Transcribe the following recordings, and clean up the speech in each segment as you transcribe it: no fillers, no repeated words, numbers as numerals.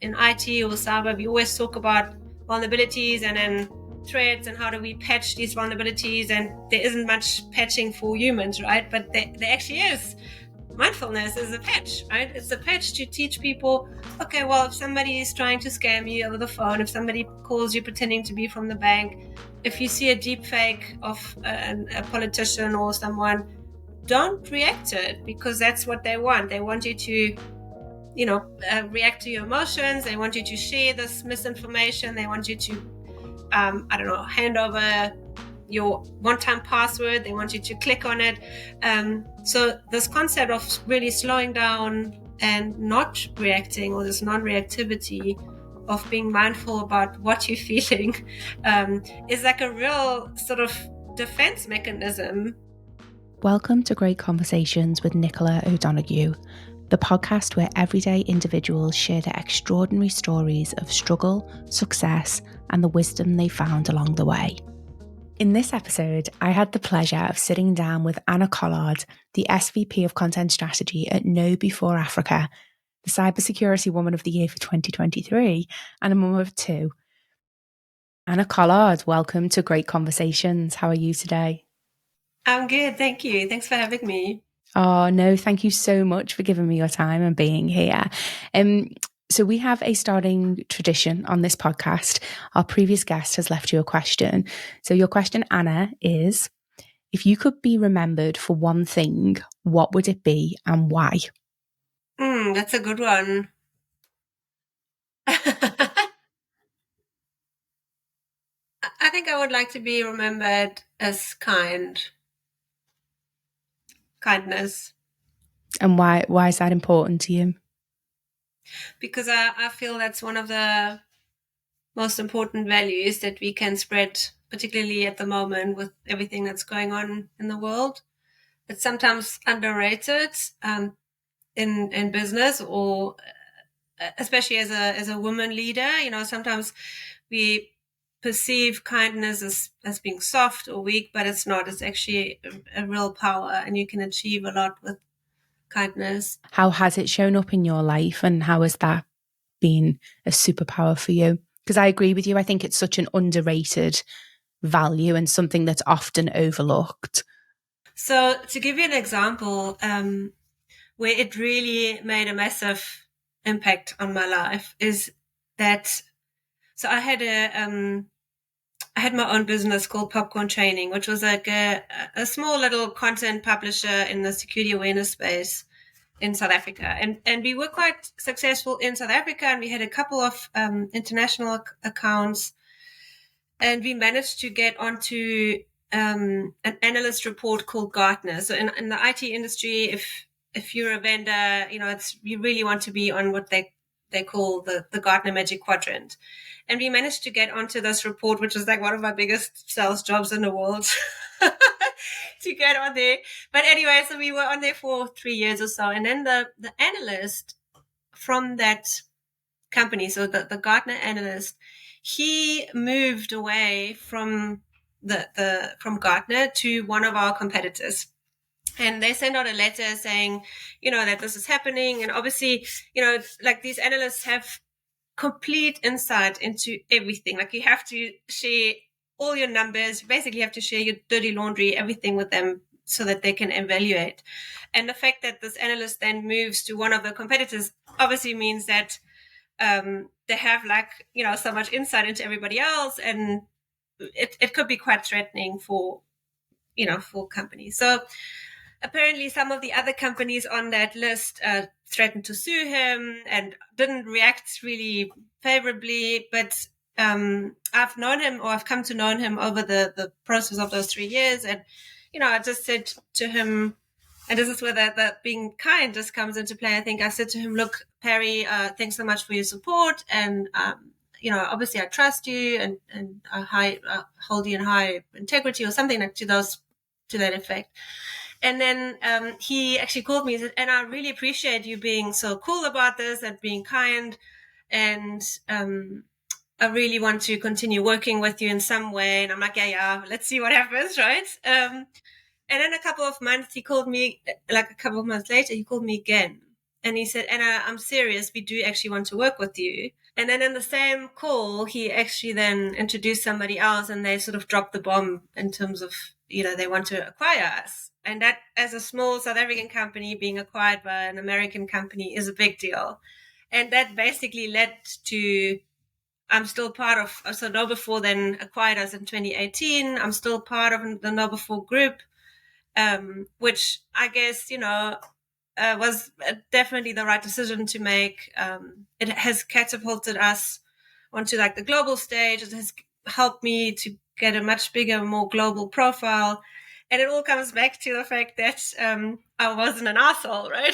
in IT or cyber, we always talk about vulnerabilities and then threats and how do we patch these vulnerabilities, and there isn't much patching for humans, right? But there actually is. Mindfulness is a patch, right? It's a patch to teach people, okay, well, if somebody is trying to scam you over the phone, if somebody calls you pretending to be from the bank, if you see a deep fake of a politician or someone, don't react to it, because that's what they want. They want you to react to your emotions. They want you to share this misinformation. They want you to hand over your one-time password. They want you to click on it. So this concept of really slowing down and not reacting, or this non-reactivity of being mindful about what you're feeling, is like a real sort of defense mechanism. Welcome to Great Conversations with Nicola O'Donoghue, the podcast where everyday individuals share their extraordinary stories of struggle, success, and the wisdom they found along the way. In this episode, I had the pleasure of sitting down with Anna Collard, the SVP of Content Strategy at KnowBe4 Africa, the Cybersecurity Woman of the Year for 2023, and a mum of two. Anna Collard, welcome to Great Conversations. How are you today? I'm good, thank you. Thanks for having me. Oh, no, thank you so much for giving me your time and being here. So we have a starting tradition on this podcast. Our previous guest has left you a question. So your question, Anna, is, if you could be remembered for one thing, what would it be and why? That's a good one. I think I would like to be remembered as kindness. And why is that important to you? Because I feel that's one of the most important values that we can spread, particularly at the moment with everything that's going on in the world. It's sometimes underrated in business, or especially as a woman leader. Sometimes we perceive kindness as being soft or weak, but it's not. It's actually a real power, and you can achieve a lot with kindness. How has it shown up in your life, and how has that been a superpower for you? Because I agree with you. I think it's such an underrated value and something that's often overlooked. So to give you an example, where it really made a massive impact on my life is that, so I had my own business called Popcorn Training, which was like a small little content publisher in the security awareness space in South Africa. And we were quite successful in South Africa, and we had a couple of international accounts, and we managed to get onto an analyst report called Gartner. So in the IT industry, if you're a vendor, you really want to be on what they call the Gartner Magic Quadrant. And we managed to get onto this report, which was like one of my biggest sales jobs in the world to get on there. But anyway, so we were on there for 3 years or so. And then the analyst from that company, so the Gartner analyst, he moved away from from Gartner to one of our competitors. And they sent out a letter saying, that this is happening. And obviously, like these analysts have complete insight into everything. Like you have to share all your numbers. You basically have to share your dirty laundry, everything with them so that they can evaluate. And the fact that this analyst then moves to one of the competitors obviously means that they have so much insight into everybody else. And it could be quite threatening for companies. So apparently some of the other companies on that list threatened to sue him and didn't react really favorably. But I've known him, or I've come to know him over the process of those 3 years. And, I just said to him, and this is where the being kind just comes into play. I think I said to him, look, Perry, thanks so much for your support. And, obviously I trust you and I hold you in high integrity, or something like to that effect. And then he actually called me and said, and I really appreciate you being so cool about this and being kind. And I really want to continue working with you in some way. And I'm like, yeah, let's see what happens, right? And then a couple of months later, he called me again. And he said, Anna, I'm serious. We do actually want to work with you. And then in the same call, he actually then introduced somebody else, and they sort of dropped the bomb in terms of, they want to acquire us. And that, as a small South African company being acquired by an American company, is a big deal. And that basically led to, I'm still part of, so KnowBe4 then acquired us in 2018. I'm still part of the KnowBe4 group, which I guess, was definitely the right decision to make. It has catapulted us onto like the global stage. It has helped me to get a much bigger, more global profile. And it all comes back to the fact that I wasn't an asshole, right?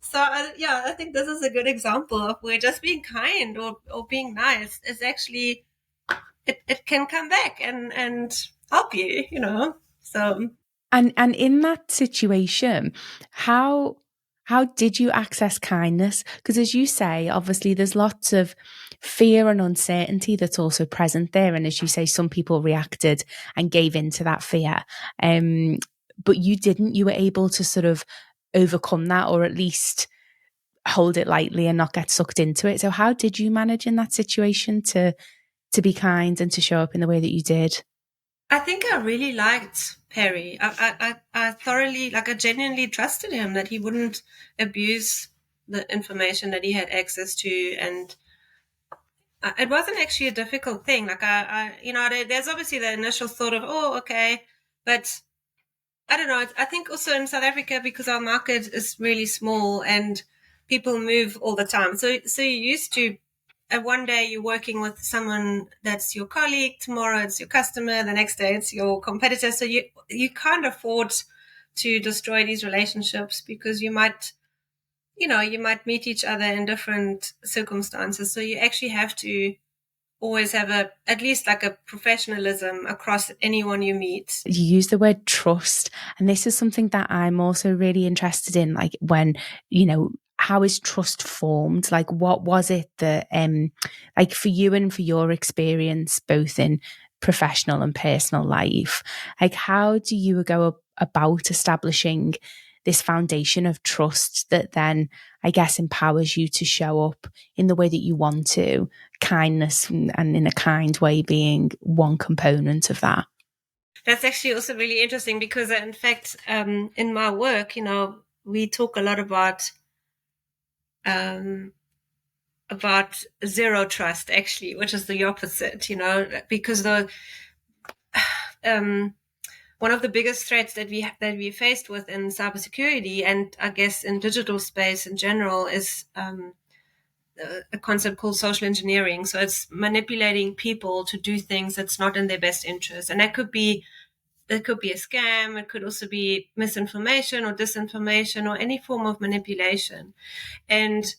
So I think this is a good example of where just being kind or being nice is actually, it can come back and help you, So And in that situation, how did you access kindness? Because as you say, obviously there's lots of fear and uncertainty that's also present there. And as you say, some people reacted and gave in to that fear. But you didn't. You were able to sort of overcome that, or at least hold it lightly and not get sucked into it. So how did you manage in that situation to be kind and to show up in the way that you did? I think I really liked Perry. I thoroughly, I genuinely trusted him that he wouldn't abuse the information that he had access to. And it wasn't actually a difficult thing. There's obviously the initial thought of, oh, okay. But I don't know. I think also in South Africa, because our market is really small and people move all the time. So you're used to, one day you're working with someone that's your colleague, tomorrow it's your customer, the next day it's your competitor. So you can't afford to destroy these relationships, because you might meet each other in different circumstances. So you actually have to always have at least like a professionalism across anyone you meet. You use the word trust, and this is something that I'm also really interested in. Like, when, how is trust formed? Like, what was it that, like for you and for your experience, both in professional and personal life, like how do you go about establishing this foundation of trust that then, I guess, empowers you to show up in the way that you want to, kindness and in a kind way being one component of that? That's actually also really interesting, because in fact, in my work, we talk a lot about zero trust, actually, which is the opposite, because one of the biggest threats that we faced with in cybersecurity, and I guess in digital space in general, is a concept called social engineering. So it's manipulating people to do things that's not in their best interest, and that could be a scam. It could also be misinformation or disinformation or any form of manipulation. And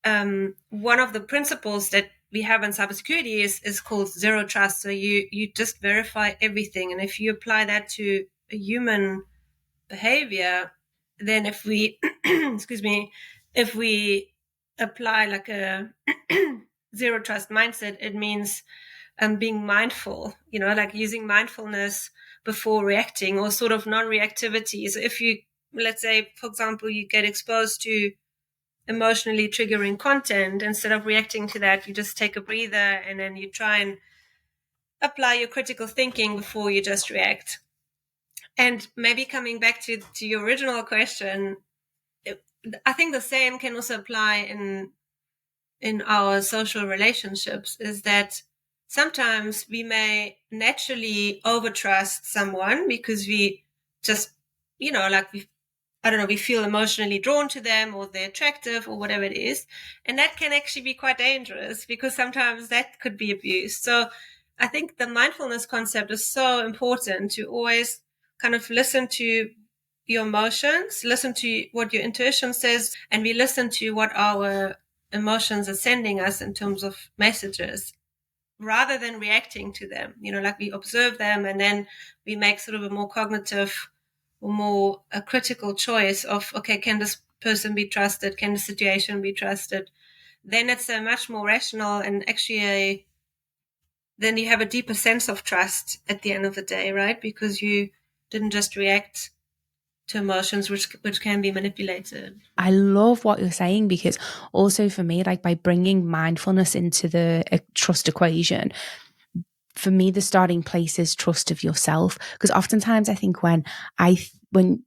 one of the principles that we have in cybersecurity is called zero trust. So you just verify everything. And if you apply that to a human behavior, then if we, if we apply like a zero trust mindset, it means being mindful, like using mindfulness before reacting, or sort of non-reactivity. So if you, let's say, for example, you get exposed to emotionally triggering content, instead of reacting to that, you just take a breather and then you try and apply your critical thinking before you just react. And maybe coming back to your original question, I think the same can also apply in our social relationships, is that sometimes we may naturally overtrust someone because we just, we feel emotionally drawn to them, or they're attractive, or whatever it is. And that can actually be quite dangerous, because sometimes that could be abused. So I think the mindfulness concept is so important, to always kind of listen to your emotions, listen to what your intuition says, and we listen to what our emotions are sending us in terms of messages, rather than reacting to them. We observe them, and then we make sort of a more cognitive or more a critical choice of, okay, can this person be trusted? Can the situation be trusted? Then it's a much more rational, and actually then you have a deeper sense of trust at the end of the day, right? Because you didn't just react emotions which can be manipulated. I love what you're saying, because also for me, like by bringing mindfulness into the trust equation, for me, the starting place is trust of yourself. Because oftentimes I think when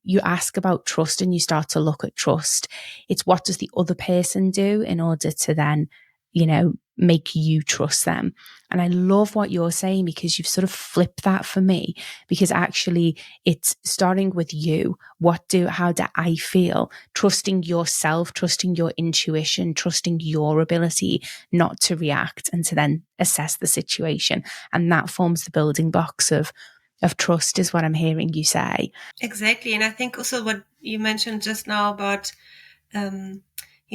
you ask about trust and you start to look at trust, it's what does the other person do in order to then, make you trust them. And I love what you're saying, because you've sort of flipped that for me, because actually it's starting with you. How do I feel? Trusting yourself, trusting your intuition, trusting your ability not to react, and to then assess the situation. And that forms the building blocks of trust, is what I'm hearing you say. Exactly. And I think also what you mentioned just now about,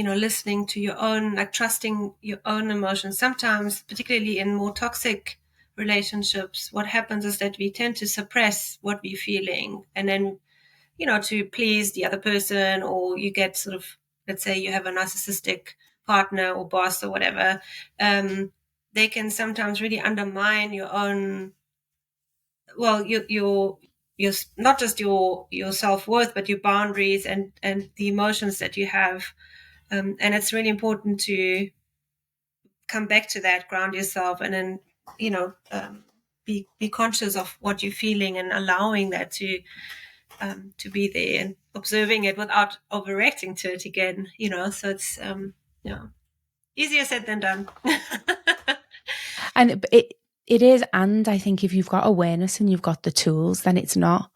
listening to your own, like trusting your own emotions. Sometimes, particularly in more toxic relationships, what happens is that we tend to suppress what we're feeling, and then, to please the other person, or you get sort of, let's say you have a narcissistic partner or boss or whatever, they can sometimes really undermine your own, well, your not just your self-worth, but your boundaries and the emotions that you have. And it's really important to come back to that, ground yourself, and then, be conscious of what you're feeling, and allowing that to be there, and observing it without overreacting to it again. So it's easier said than done. And it is, and I think if you've got awareness and you've got the tools, then it's not.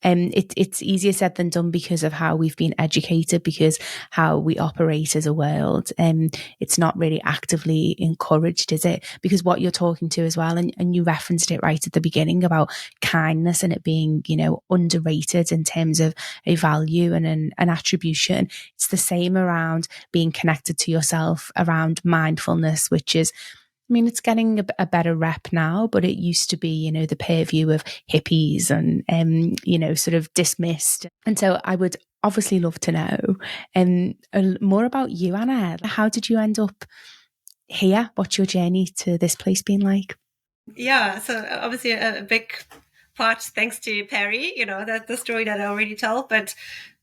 It's easier said than done, because of how we've been educated, because how we operate as a world. It's not really actively encouraged, is it? Because what you're talking to as well, and you referenced it right at the beginning about kindness and it being, underrated in terms of a value and an attribution. It's the same around being connected to yourself, around mindfulness, which is, it's getting a better rep now, but it used to be, the purview of hippies and, sort of dismissed. And so I would obviously love to know more about you, Anna. How did you end up here? What's your journey to this place been like? Yeah, so obviously a big part thanks to Perry, that the story that I already told, but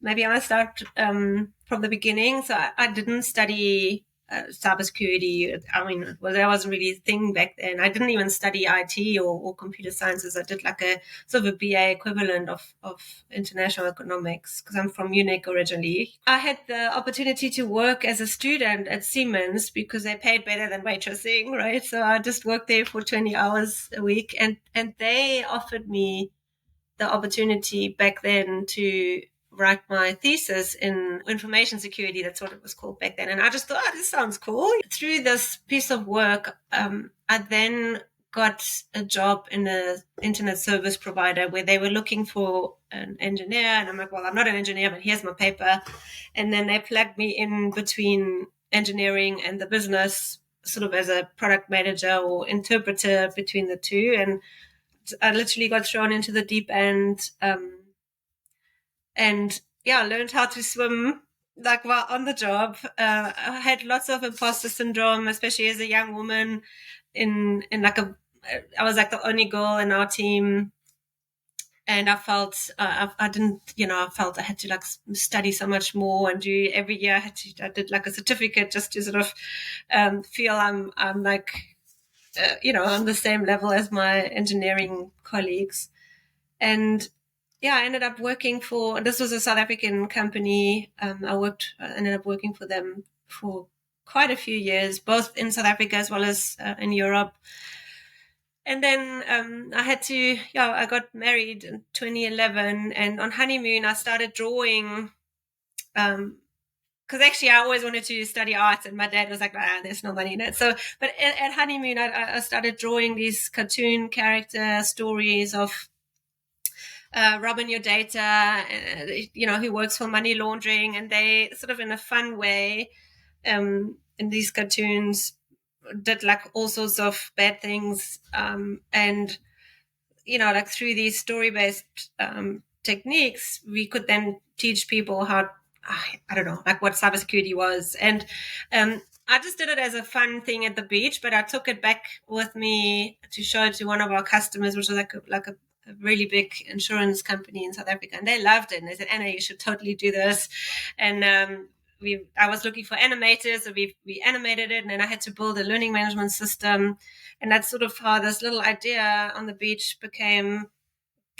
maybe I start from the beginning. So I didn't study cybersecurity. That wasn't really a thing back then. I didn't even study IT or computer sciences. I did like a sort of a BA equivalent of international economics, because I'm from Munich originally. I had the opportunity to work as a student at Siemens because they paid better than waitressing, right? So I just worked there for 20 hours a week, and they offered me the opportunity back then to write my thesis in information security. That's what it was called back then. And I just thought, this sounds cool. Through this piece of work, I then got a job in an internet service provider where they were looking for an engineer. And I'm like, well, I'm not an engineer, but here's my paper. And then they plugged me in between engineering and the business, sort of as a product manager or interpreter between the two. And I literally got thrown into the deep end, and learned how to swim like while on the job. I had lots of imposter syndrome, especially as a young woman. I was like the only girl in our team, and I felt I didn't, I felt I had to like study so much more and do every year. I did like a certificate just to sort of feel I'm like, on the same level as my engineering colleagues. And I ended up working this was a South African company. Ended up working for them for quite a few years, both in South Africa as well as in Europe. And then I got married in 2011, and on honeymoon I started drawing, because actually I always wanted to study art, and my dad was like, there's no money in it. So, but at honeymoon, I started drawing these cartoon character stories of Rubin, your data, who works for money laundering, and they sort of in a fun way, in these cartoons, did like all sorts of bad things, and like through these story-based techniques, we could then teach people how, I don't know, like what cybersecurity was. And I just did it as a fun thing at the beach, but I took it back with me to show it to one of our customers, which was like really big insurance company in South Africa, and they loved it. And they said, Anna, you should totally do this. And I was looking for animators, so we animated it, and then I had to build a learning management system. And that's sort of how this little idea on the beach became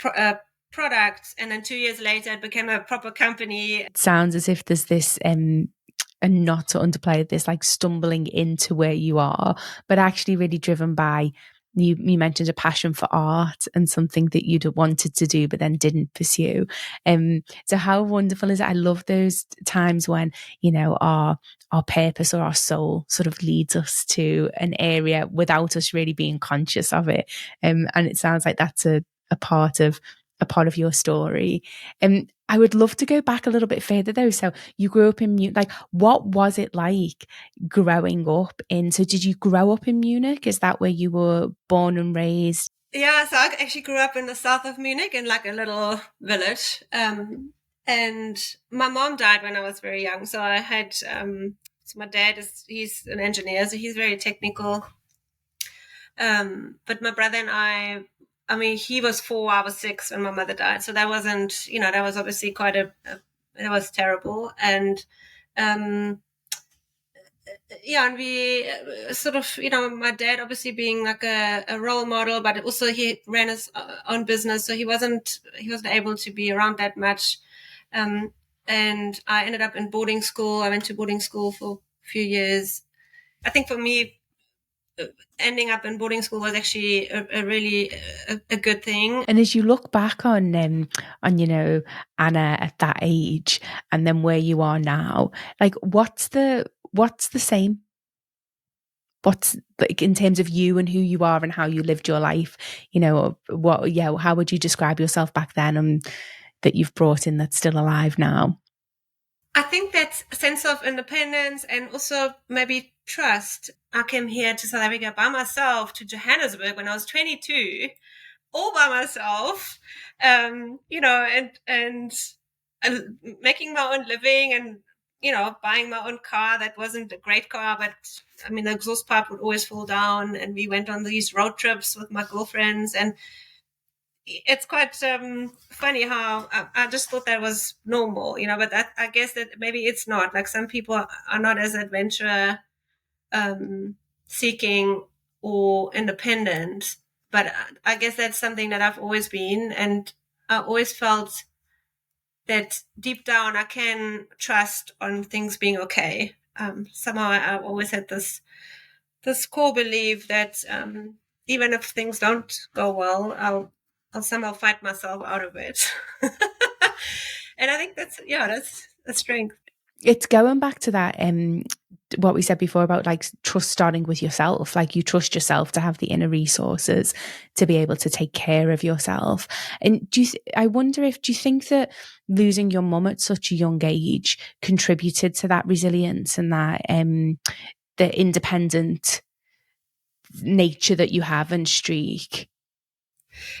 a product. And then 2 years later, it became a proper company. It sounds as if there's this, and not to underplay this, like stumbling into where you are, but actually really driven by, you mentioned a passion for art and something that you'd wanted to do but then didn't pursue. So how wonderful is it? I love those times when, you know, our purpose or our soul sort of leads us to an area without us really being conscious of it. And it sounds like that's a part of your story. I would love to go back a little bit further though. So you grew up in Munich. Like, what was it like growing up in? So did you grow up in Munich? Is that where you were born and raised? Yeah, so I actually grew up in the south of Munich in like a little village. And my mom died when I was very young. So I had, so my dad he's an engineer, so he's very technical. But my brother and I mean, he was 4, I was 6 when my mother died. So that wasn't, you know, that was obviously quite it was terrible. And, yeah, and we sort of, you know, my dad obviously being like a role model, but also he ran his own business. So he wasn't able to be around that much. And I ended up in boarding school. I went to boarding school for a few years. I think for me, ending up in boarding school was actually a really good thing. And as you look back on you know, Anna at that age and then where you are now, like what's the same? What's like in terms of you and who you are and how you lived your life? You know, how would you describe yourself back then and that you've brought in that's still alive now? I think that sense of independence and also maybe trust. I came here to South Africa by myself, to Johannesburg when I was 22, all by myself, you know, and making my own living and, you know, buying my own car. That wasn't a great car, but I mean, the exhaust pipe would always fall down. And we went on these road trips with my girlfriends, and it's quite funny how I just thought that was normal, you know, but I guess that maybe it's not. Like some people are not as adventure seeking or independent, but I guess that's something that I've always been. And I always felt that deep down I can trust on things being okay. Somehow I've always had this core belief that even if things don't go well, I'll somehow fight myself out of it. And I think that's a strength. It's going back to that what we said before about like trust starting with yourself. Like you trust yourself to have the inner resources to be able to take care of yourself. And I wonder do you think that losing your mum at such a young age contributed to that resilience and that the independent nature that you have and streak?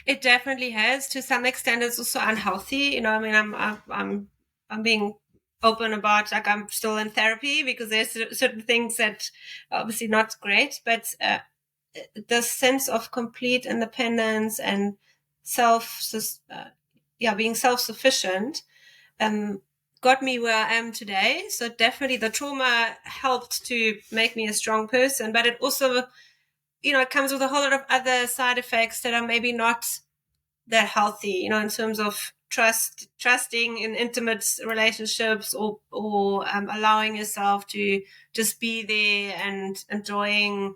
It definitely has. To some extent, it's also unhealthy. You know, I mean, I'm being open about, like, I'm still in therapy because there's certain things that are obviously not great, but the sense of complete independence and being self-sufficient got me where I am today. So definitely the trauma helped to make me a strong person, but it also, you know, it comes with a whole lot of other side effects that are maybe not that healthy, you know, in terms of trusting in intimate relationships or allowing yourself to just be there and enjoying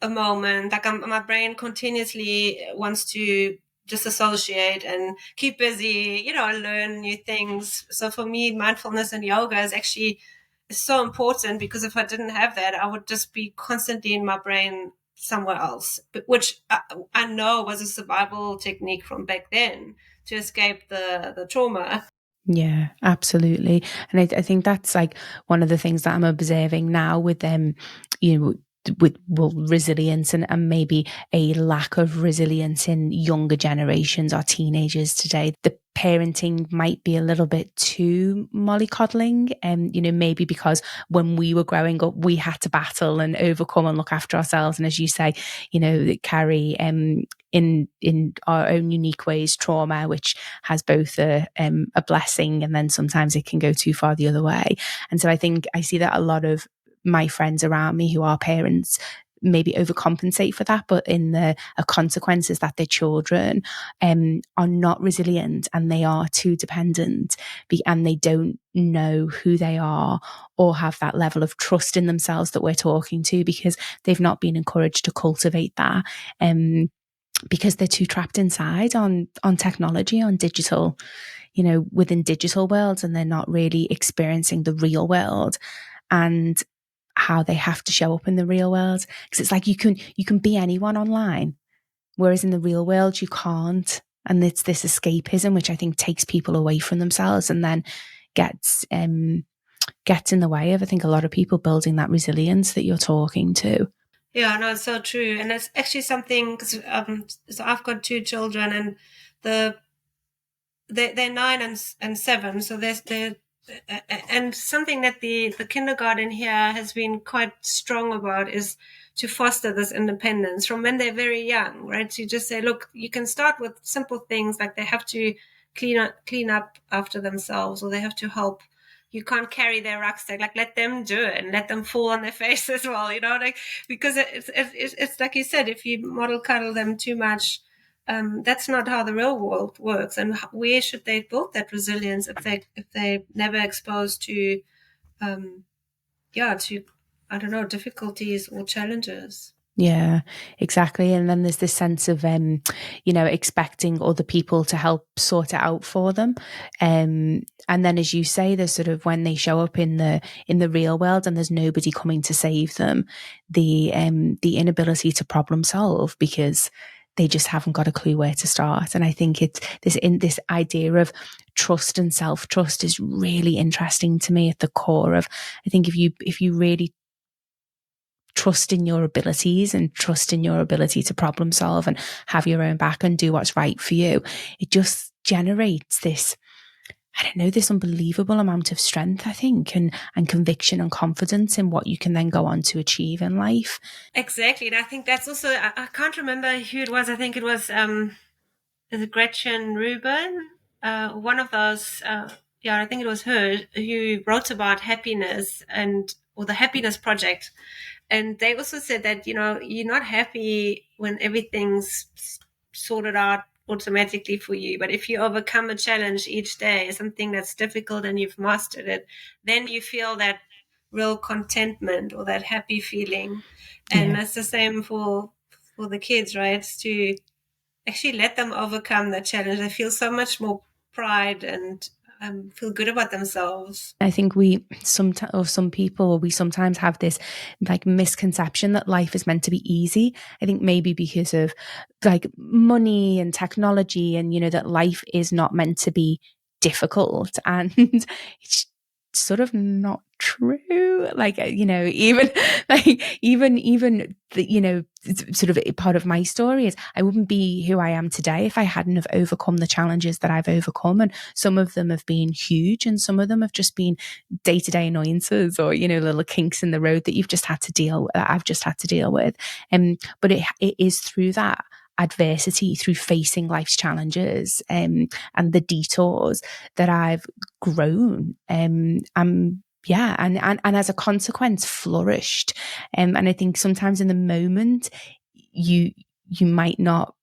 a moment. Like my brain continuously wants to disassociate and keep busy, you know, and learn new things. So for me, mindfulness and yoga is so important, because if I didn't have that, I would just be constantly in my brain somewhere else, which I know was a survival technique from back then to escape the trauma. Yeah, absolutely. And I think that's like one of the things that I'm observing now with them, you know, with resilience and maybe a lack of resilience in younger generations or teenagers today. The parenting might be a little bit too mollycoddling, you know, maybe because when we were growing up we had to battle and overcome and look after ourselves, and as you say, you know, carry in our own unique ways trauma, which has both a blessing, and then sometimes it can go too far the other way. And so I think I see that a lot of my friends around me who are parents maybe overcompensate for that, but in the consequences that their children are not resilient, and they are too dependent, and they don't know who they are or have that level of trust in themselves that we're talking to, because they've not been encouraged to cultivate that, because they're too trapped inside on technology, on digital, you know, within digital worlds, and they're not really experiencing the real world and how they have to show up in the real world. Because it's like you can be anyone online, whereas in the real world you can't. And it's this escapism which I think takes people away from themselves, and then gets in the way of, I think, a lot of people building that resilience that you're talking to. Yeah, no, it's so true. And it's actually something, cause, so I've got two children, and they're 9 and 7. So and something that the kindergarten here has been quite strong about is to foster this independence from when they're very young, right? So you just say, look, you can start with simple things like they have to clean up after themselves, or they have to help. You can't carry their rucksack. Like, let them do it and let them fall on their face as well, you know, like, because it's like you said, if you model cuddle them too much, that's not how the real world works. And where should they build that resilience if they never exposed to, to, I don't know, difficulties or challenges? Yeah, exactly. And then there's this sense of, you know, expecting other people to help sort it out for them. And then, as you say, there's sort of, when they show up in the real world and there's nobody coming to save them, the inability to problem solve because they just haven't got a clue where to start. And I think it's this idea of trust and self-trust is really interesting to me at the core of, I think if you really trust in your abilities and trust in your ability to problem solve and have your own back and do what's right for you, it just generates this, I don't know, this unbelievable amount of strength, I think, and conviction and confidence in what you can then go on to achieve in life. Exactly. And I think that's also, I can't remember who it was. I think it was Gretchen Rubin, one of those, I think it was her who wrote about happiness or the Happiness Project. And they also said that, you know, you're not happy when everything's sorted out automatically for you. But if you overcome a challenge each day, something that's difficult, and you've mastered it, then you feel that real contentment or that happy feeling. And that's the same for the kids, right? It's to actually let them overcome the challenge. They feel so much more pride and feel good about themselves. I think some people sometimes have this like misconception that life is meant to be easy. I think maybe because of like money and technology, and, you know, that life is not meant to be difficult, and it's sort of not true. Like, you know, even the, you know, sort of part of my story is I wouldn't be who I am today if I hadn't have overcome the challenges that I've overcome. And some of them have been huge, and some of them have just been day-to-day annoyances, or, you know, little kinks in the road that I've just had to deal with. But it is through that adversity, through facing life's challenges, and the detours, that I've grown. And as a consequence flourished. And I think sometimes in the moment you might not,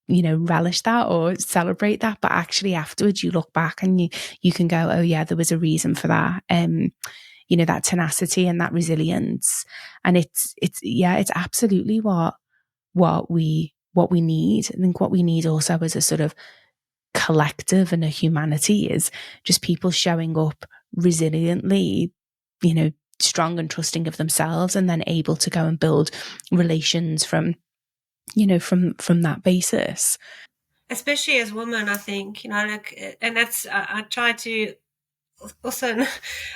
you know, relish that or celebrate that, but actually afterwards you look back and you can go, oh yeah, there was a reason for that. You know, that tenacity and that resilience. And it's absolutely what we need. I think what we need also as a sort of collective and a humanity is just people showing up resiliently, you know, strong and trusting of themselves, and then able to go and build relations from, you know, from that basis. Especially as women, I think, you know, like, and that's, I try to also,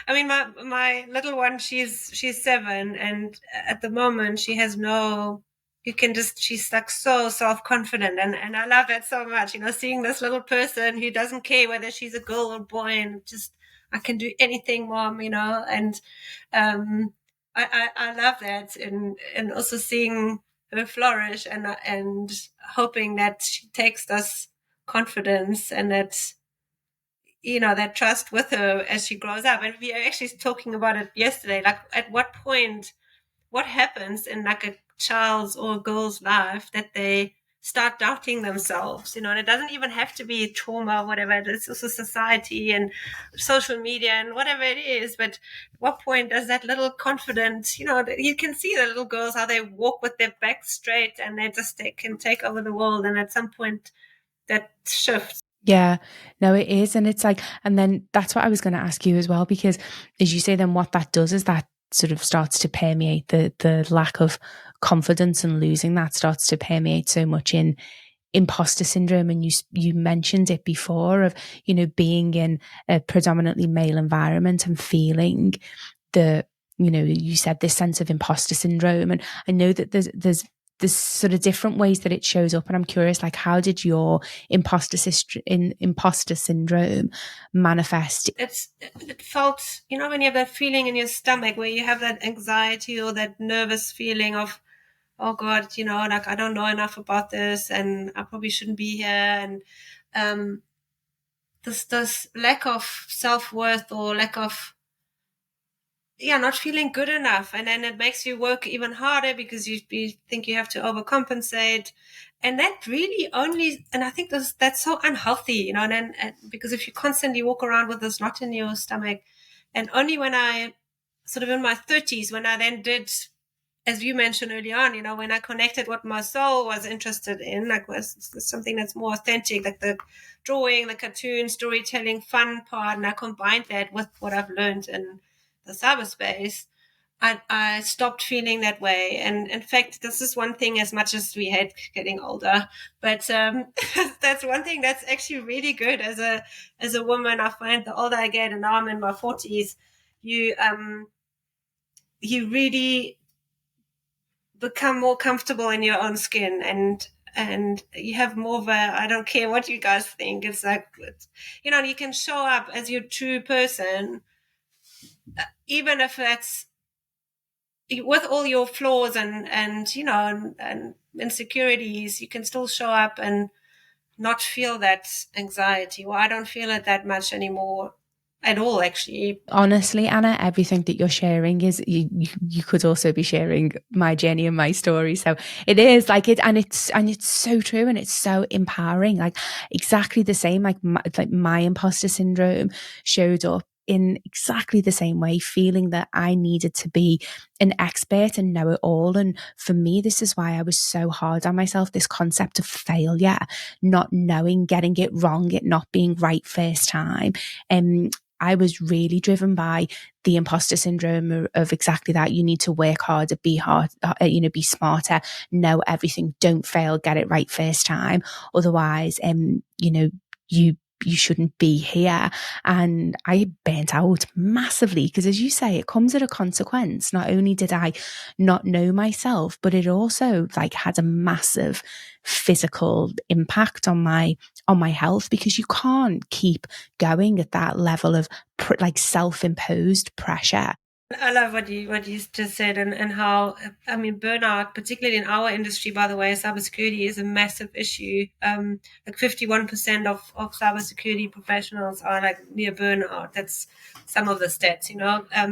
I mean, my little one, she's 7, and at the moment she has no you can just, she's like so self-confident, and I love that so much, seeing this little person who doesn't care whether she's a girl or boy, and just, I can do anything, mom, and I love that, and also seeing her flourish, and hoping that she takes this confidence and that that trust with her as she grows up. And we are actually talking about it yesterday, like at what point, what happens in like a child's or a girl's life that they start doubting themselves, and it doesn't even have to be trauma or whatever. It's also society and social media and whatever it is. But at what point does that little confidence, you can see the little girls, how they walk with their back straight and they can take over the world. And at some point that shifts. Yeah, no, it is. And it's like, and then that's what I was going to ask you as well, because as you say, then what that does is that sort of starts to permeate the lack of confidence, and losing that starts to permeate so much in imposter syndrome. And you mentioned it before of, being in a predominantly male environment and feeling the, you said this sense of imposter syndrome. And I know that there's sort of different ways that it shows up. And I'm curious, like, how did your imposter syndrome manifest? It felt, when you have that feeling in your stomach where you have that anxiety or that nervous feeling of, oh God, like I don't know enough about this, and I probably shouldn't be here. And this lack of self-worth, or lack of, not feeling good enough. And then it makes you work even harder because you think you have to overcompensate. And that really only, and I think that's so unhealthy, and then because if you constantly walk around with this knot in your stomach, and only when I sort of in my 30s, when I then did, as you mentioned early on, when I connected what my soul was interested in, like was something that's more authentic, like the drawing, the cartoon, storytelling, fun part, and I combined that with what I've learned in the cyberspace, I stopped feeling that way. And in fact, this is one thing, as much as we hate getting older, but that's one thing that's actually really good as a woman. I find the older I get, and now I'm in my 40s, you really become more comfortable in your own skin, and you have more of a, I don't care what you guys think, it's like, you can show up as your true person, even if that's with all your flaws and insecurities. You can still show up and not feel that anxiety. Well, I don't feel it that much anymore at all, actually. Honestly, Anna, everything that you're sharing is you could also be sharing my journey and my story. So it is like it, and it's so true, and it's so empowering. Like exactly the same. Like my imposter syndrome showed up in exactly the same way, feeling that I needed to be an expert and know it all. And for me, this is why I was so hard on myself. This concept of failure, not knowing, getting it wrong, it not being right first time. I was really driven by the imposter syndrome of exactly that. You need to work harder, be be smarter, know everything, don't fail, get it right first time. Otherwise, you shouldn't be here. And I burnt out massively because, as you say, it comes at a consequence. Not only did I not know myself, but it also like had a massive physical impact on my health, because you can't keep going at that level of like self-imposed pressure. I love what you just said, and how, I mean, burnout, particularly in our industry, by the way, cybersecurity is a massive issue. Like 51% of cybersecurity professionals are like near burnout. That's some of the stats,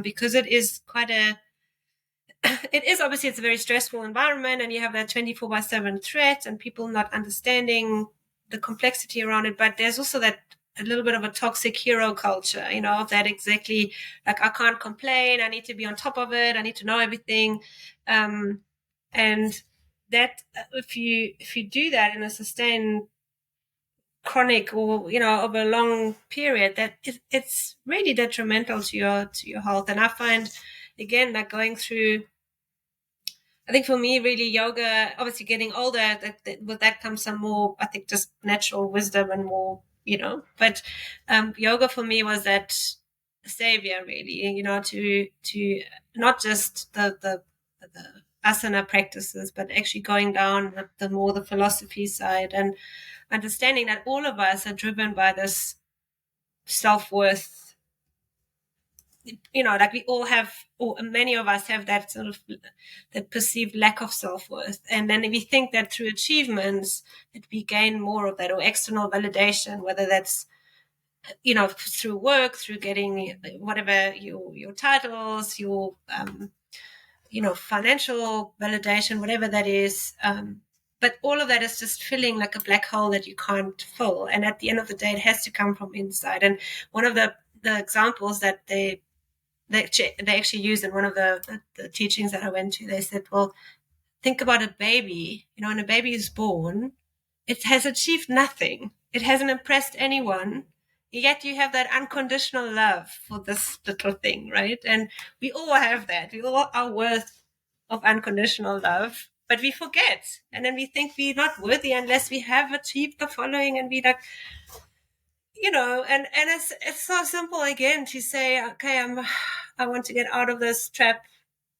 because it is quite it is obviously, it's a very stressful environment, and you have that 24/7 threat and people not understanding the complexity around it. But there's also that a little bit of a toxic hero culture, that exactly, like, I can't complain, I need to be on top of it, I need to know everything. And that, if you do that in a sustained chronic, or over a long period, that it's really detrimental to your health. And I find, again, like going through, I think for me, really, yoga, obviously getting older, with that comes some more, I think, just natural wisdom and more, but yoga for me was that savior, really, to not just the asana practices, but actually going down the more the philosophy side and understanding that all of us are driven by this self-worth. Like we all have, or many of us have that sort of that perceived lack of self-worth. And then we think that through achievements that we gain more of that, or external validation, whether that's through work, through getting whatever your titles, your financial validation, whatever that is. But all of that is just filling like a black hole that you can't fill. And at the end of the day, it has to come from inside. And one of the examples that they actually used in one of the teachings that I went to, they said, well, think about a baby. When a baby is born, it has achieved nothing. It hasn't impressed anyone. Yet you have that unconditional love for this little thing, right? And we all have that. We all are worth of unconditional love, but we forget. And then we think we're not worthy unless we have achieved the following, and we like, and it's so simple again to say, okay, I want to get out of this trap.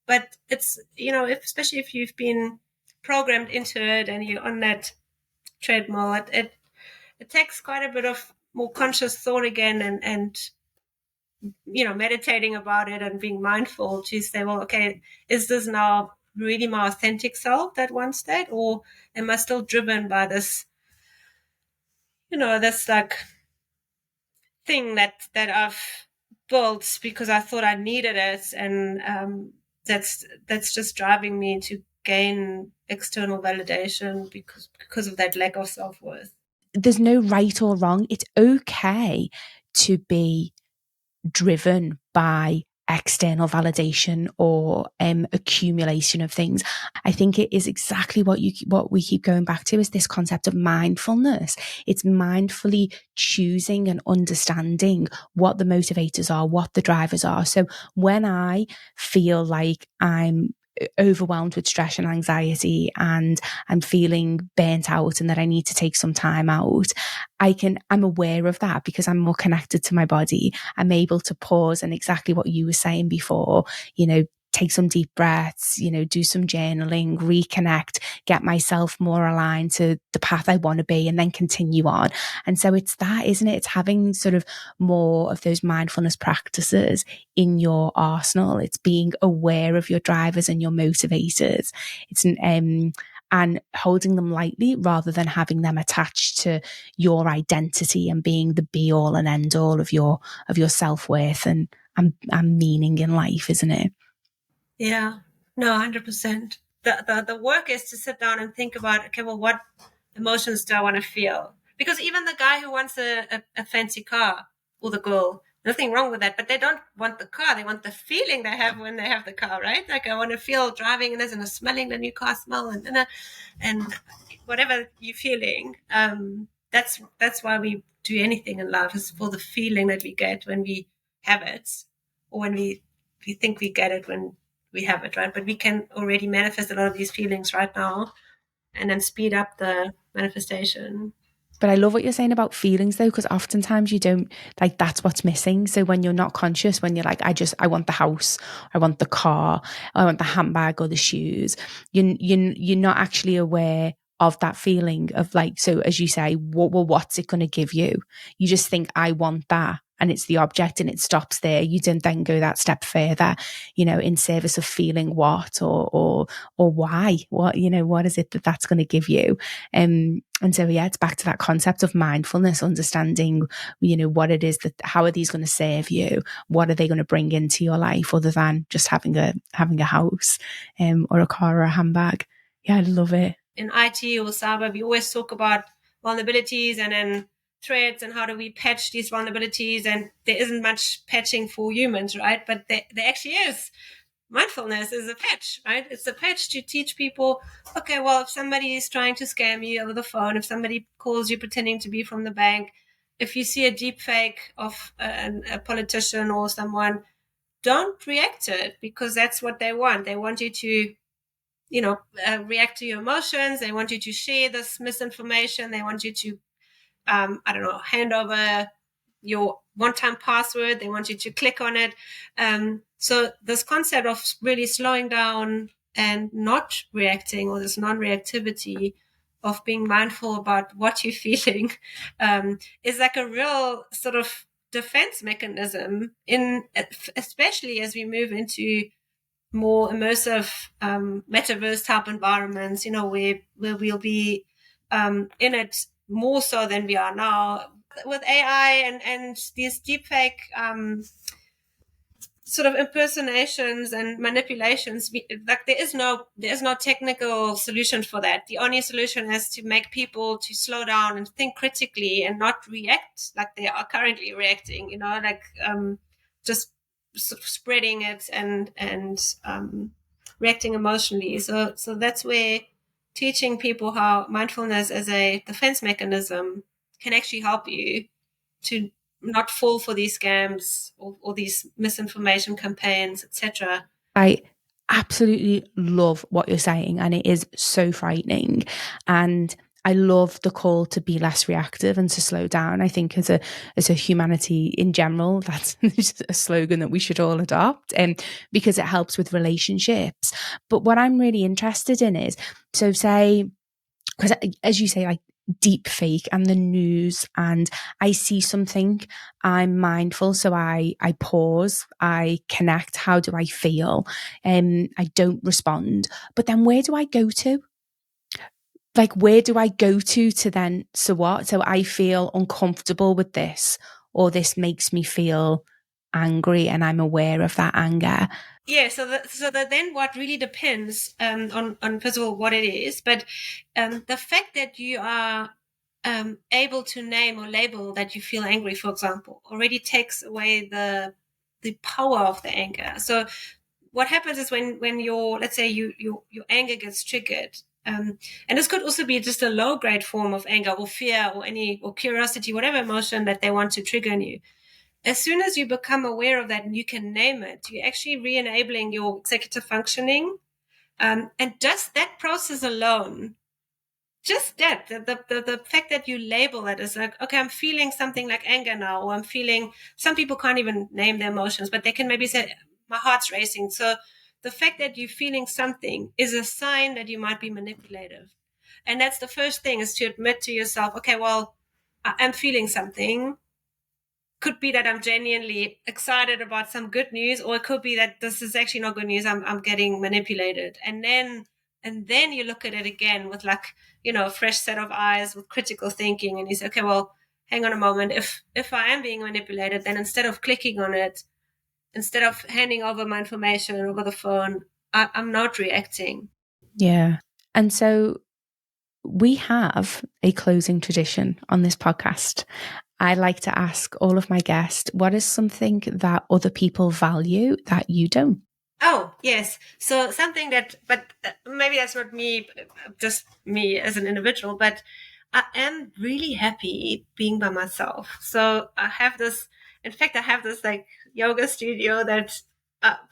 But it's, especially if you've been programmed into it and you're on that treadmill, it takes quite a bit of more conscious thought again, and meditating about it and being mindful to say, well, okay, is this now really my authentic self that wants that, or am I still driven by this, this like thing that I've built because I thought I needed it, and that's just driving me to gain external validation because of that lack of self-worth. There's no right or wrong. It's okay to be driven by external validation or accumulation of things. I think it is exactly what we keep going back to, is this concept of mindfulness. It's mindfully choosing and understanding what the motivators are, what the drivers are. So when I feel like I'm overwhelmed with stress and anxiety and I'm feeling burnt out and that I need to take some time out, I'm aware of that because I'm more connected to my body. I'm able to pause, and exactly what you were saying before, take some deep breaths, do some journaling, reconnect, get myself more aligned to the path I want to be, and then continue on. And so it's that, isn't it? It's having sort of more of those mindfulness practices in your arsenal. It's being aware of your drivers and your motivators. It's and holding them lightly rather than having them attached to your identity and being the be all and end all of your self-worth and meaning in life, isn't it? Yeah, no, 100%. The work is to sit down and think about, okay, well, what emotions do I want to feel? Because even the guy who wants a fancy car, or the girl, nothing wrong with that, but they don't want the car. They want the feeling they have when they have the car, right? Like, I want to feel driving in this and smelling the new car smell and whatever you're feeling. That's why we do anything in life, is for the feeling that we get when we have it, or when we think we get it when we have it, right? But we can already manifest a lot of these feelings right now, and then speed up the manifestation. But I love what you're saying about feelings, though, because oftentimes you don't, like, that's what's missing. So when you're not conscious, when you're like, I want the house, I want the car, I want the handbag or the shoes, you're not actually aware of that feeling of, like, so as you say, what's it going to give you? You just think, I want that. And it's the object, and it stops there. You don't then go that step further, in service of feeling what or why, what is it that's going to give you? And so, yeah, it's back to that concept of mindfulness, understanding, what it is how are these going to serve you? What are they going to bring into your life other than just having a house, or a car or a handbag? Yeah, I love it. In IT or cyber, we always talk about vulnerabilities and then threats, and how do we patch these vulnerabilities? And there isn't much patching for humans, right? But there actually is. Mindfulness is a patch, right? It's a patch to teach people, okay, well, if somebody is trying to scam you over the phone, if somebody calls you pretending to be from the bank, if you see a deep fake of a politician or someone, don't react to it, because that's what they want. They want you to, react to your emotions. They want you to share this misinformation. They want you to, hand over your one-time password. They want you to click on it. So this concept of really slowing down and not reacting, or this non-reactivity of being mindful about what you're feeling, is like a real sort of defense mechanism especially as we move into more immersive metaverse type environments, where we'll be in it more so than we are now with AI and these deepfake sort of impersonations and manipulations. Like there is no technical solution for that. The only solution is to make people to slow down and think critically and not react like they are currently reacting, like just sort of spreading it and reacting emotionally. So that's where teaching people how mindfulness as a defense mechanism can actually help you to not fall for these scams or these misinformation campaigns, etc. I absolutely love what you're saying, and it is so frightening. And I love the call to be less reactive and to slow down. I think as a humanity in general, that's a slogan that we should all adopt, because it helps with relationships. But what I'm really interested in is, so say, because as you say, like deep fake and the news, and I see something, I'm mindful, so I pause, I connect, how do I feel, I don't respond. But then where do I go to? Like, where do I go to then, so what? So I feel uncomfortable with this, or this makes me feel angry, and I'm aware of that anger. Yeah, so that then what really depends on first of all what it is, but the fact that you are able to name or label that you feel angry, for example, already takes away the power of the anger. So what happens is when your, let's say your anger gets triggered, and this could also be just a low grade form of anger or fear or curiosity, whatever emotion that they want to trigger in you. As soon as you become aware of that and you can name it, you're actually re-enabling your executive functioning. And just that process alone, just that, the fact that you label it as like, okay, I'm feeling something like anger now, or I'm feeling, some people can't even name their emotions, but they can maybe say, my heart's racing. So the fact that you're feeling something is a sign that you might be manipulative. And that's the first thing, is to admit to yourself, okay, well, I'm feeling something. Could be that I'm genuinely excited about some good news, or it could be that this is actually not good news. I'm getting manipulated. And then you look at it again with like, a fresh set of eyes with critical thinking. And you say, okay, well, hang on a moment. If I am being manipulated, then instead of clicking on it, instead of handing over my information over the phone, I'm not reacting. Yeah. And so we have a closing tradition on this podcast. I like to ask all of my guests, what is something that other people value that you don't? Oh, yes. So something but maybe that's not me, just me as an individual, but I am really happy being by myself. So I have this like yoga studio that,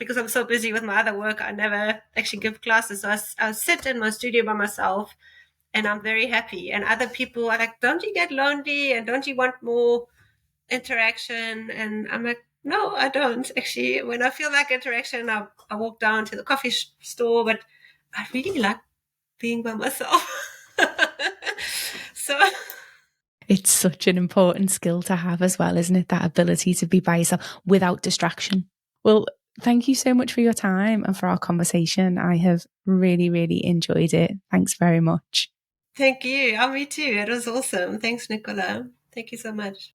because I'm so busy with my other work, I never actually give classes. So I sit in my studio by myself, and I'm very happy. And other people are like, don't you get lonely? And don't you want more interaction? And I'm like, no, I don't. Actually, when I feel like interaction, I walk down to the coffee store, but I really like being by myself. So it's such an important skill to have as well, isn't it? That ability to be by yourself without distraction. Well, thank you so much for your time and for our conversation. I have really, really enjoyed it. Thanks very much. Thank you. Oh, me too. It was awesome. Thanks, Nicola. Thank you so much.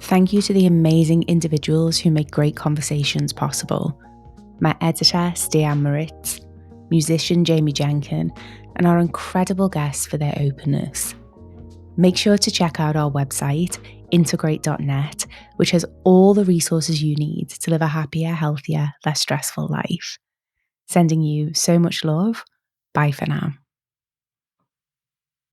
Thank you to the amazing individuals who make great conversations possible. My editor, Stian Moritz, musician Jamie Jenkin, and our incredible guests for their openness. Make sure to check out our website, integrate.net, which has all the resources you need to live a happier, healthier, less stressful life. Sending you so much love. Bye for now.